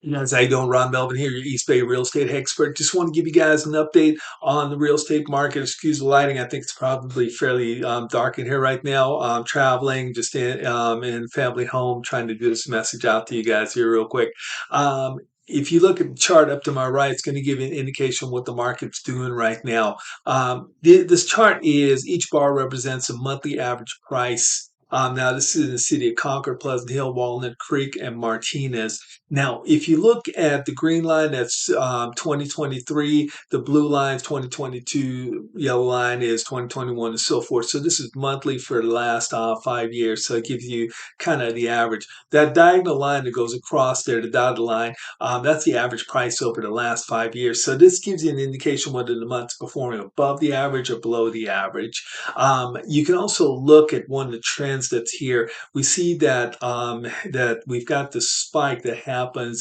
You guys, how you doing? Ron Melvin here, your East Bay real estate expert. Just want to give you guys an update on the real estate market. Excuse the lighting. I think it's probably fairly dark in here right now. I'm traveling, just in family home, trying to get this message out to you guys here real quick. If you look at the chart up to my right, it's going to give you an indication of what the market's doing right now. This chart is each bar represents a monthly average price. Now, this is in the city of Concord, Pleasant Hill, Walnut Creek, and Martinez. Now, if you look at the green line, that's 2023, the blue line is 2022, yellow line is 2021, and so forth. So this is monthly for the last 5 years. So it gives you kind of the average. That diagonal line that goes across there, the dotted line, that's the average price over the last 5 years. So this gives you an indication whether the month's performing above the average or below the average. You can also look at one of the trends that's here. We see that we've got the spike that happens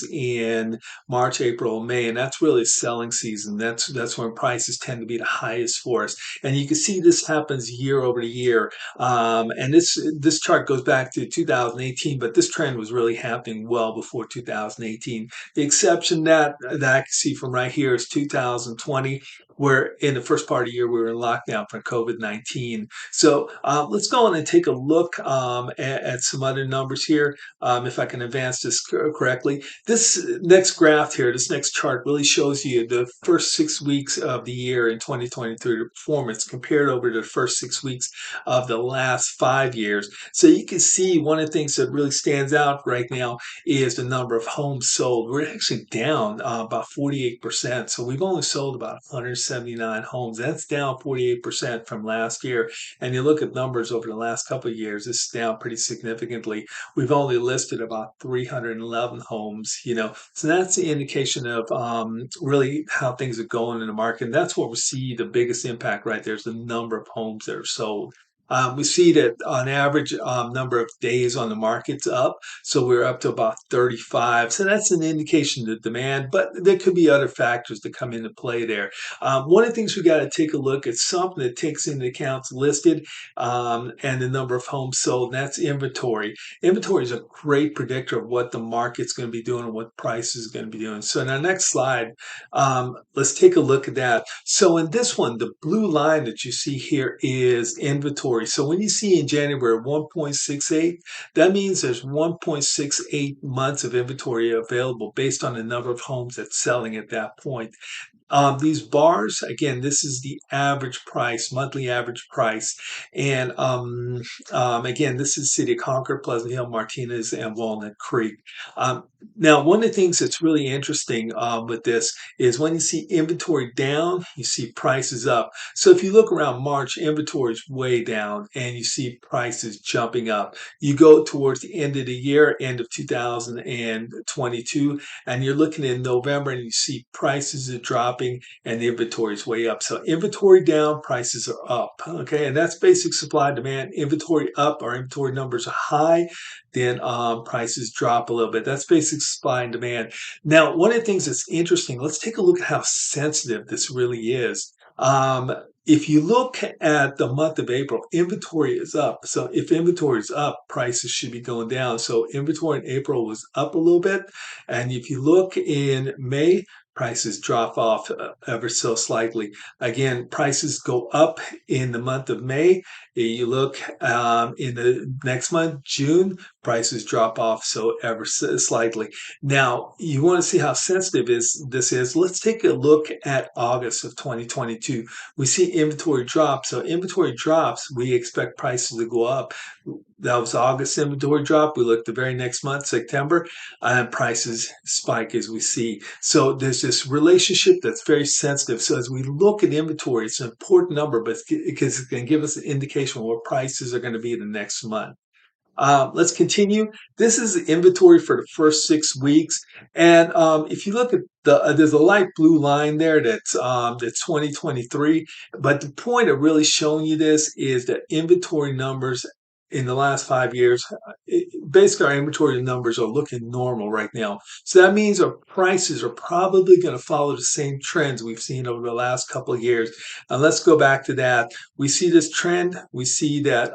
in March, April, May, and that's really selling season. That's when prices tend to be the highest for us, and you can see this happens year over year. And this chart goes back to 2018, but this trend was really happening well before 2018. The exception that I can see from right here is 2020, where in the first part of the year we were in lockdown for COVID-19. So let's go on and take a look at some other numbers here, if I can advance this correctly. This next graph here, this next chart really shows you the first 6 weeks of the year in 2023 performance compared over to the first 6 weeks of the last 5 years. So you can see one of the things that really stands out right now is the number of homes sold. We're actually down about 48%. So we've only sold about 179 homes. That's down 48% from last year. And you look at numbers over the last couple of years, this is down pretty significantly. We've only listed about 311 homes, so that's the indication of really how things are going in the market. And that's what we see the biggest impact right there is the number of homes that are sold. We see that on average number of days on the market's up, so we're up to about 35. So that's an indication of demand, but there could be other factors that come into play there. One of the things we got to take a look at something that takes into account listed and the number of homes sold, and that's inventory. Inventory is a great predictor of what the market's going to be doing and what price is going to be doing. So in our next slide, let's take a look at that. So in this one, the blue line that you see here is inventory. So when you see in January 1.68, that means there's 1.68 months of inventory available based on the number of homes that's selling at that point. These bars, again, this is the average price, monthly average price. And again, this is City of Concord, Pleasant Hill, Martinez, and Walnut Creek. Now, one of the things that's really interesting with this is when you see inventory down, you see prices up. So if you look around March, inventory is way down and you see prices jumping up. You go towards the end of the year, end of 2022, and you're looking in November and you see prices are dropping and the inventory is way up. So inventory down, prices are up. Okay, and that's basic supply and demand. Inventory up, our inventory numbers are high, then prices drop a little bit. That's basic supply and demand. Now, one of the things that's interesting, let's take a look at how sensitive this really is. If you look at the month of April, inventory is up. So if inventory is up, prices should be going down. So inventory in April was up a little bit. And if you look in May, prices drop off ever so slightly. Again, prices go up in the month of May. You look in the next month, June, prices drop off so ever so slightly. Now, you want to see how sensitive this is. Let's take a look at August of 2022. We see inventory drop. So inventory drops, we expect prices to go up. That was August inventory drop. We look the very next month, September, and prices spike as we see. So there's this relationship that's very sensitive. So as we look at inventory, it's an important number, but because it can give us an indication of what prices are going to be the next month. Let's continue. This is the inventory for the first 6 weeks, and if you look at there's a light blue line there that's 2023. But the point of really showing you this is that inventory numbers in the last 5 years, basically our inventory numbers are looking normal right now. So that means our prices are probably going to follow the same trends we've seen over the last couple of years. And let's go back to that. We see this trend. We see that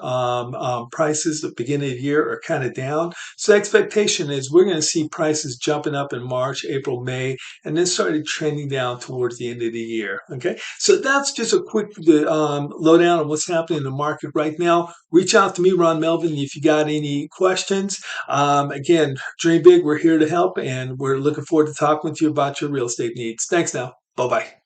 prices at the beginning of the year are kind of down. So the expectation is we're going to see prices jumping up in March, April, May, and then started trending down towards the end of the year. Okay, so that's just a quick lowdown on what's happening in the market right now. Reach out to me, Ron Melvin, if you got any questions. Again, dream big. We're here to help, and we're looking forward to talking with you about your real estate needs. Thanks now. Bye bye.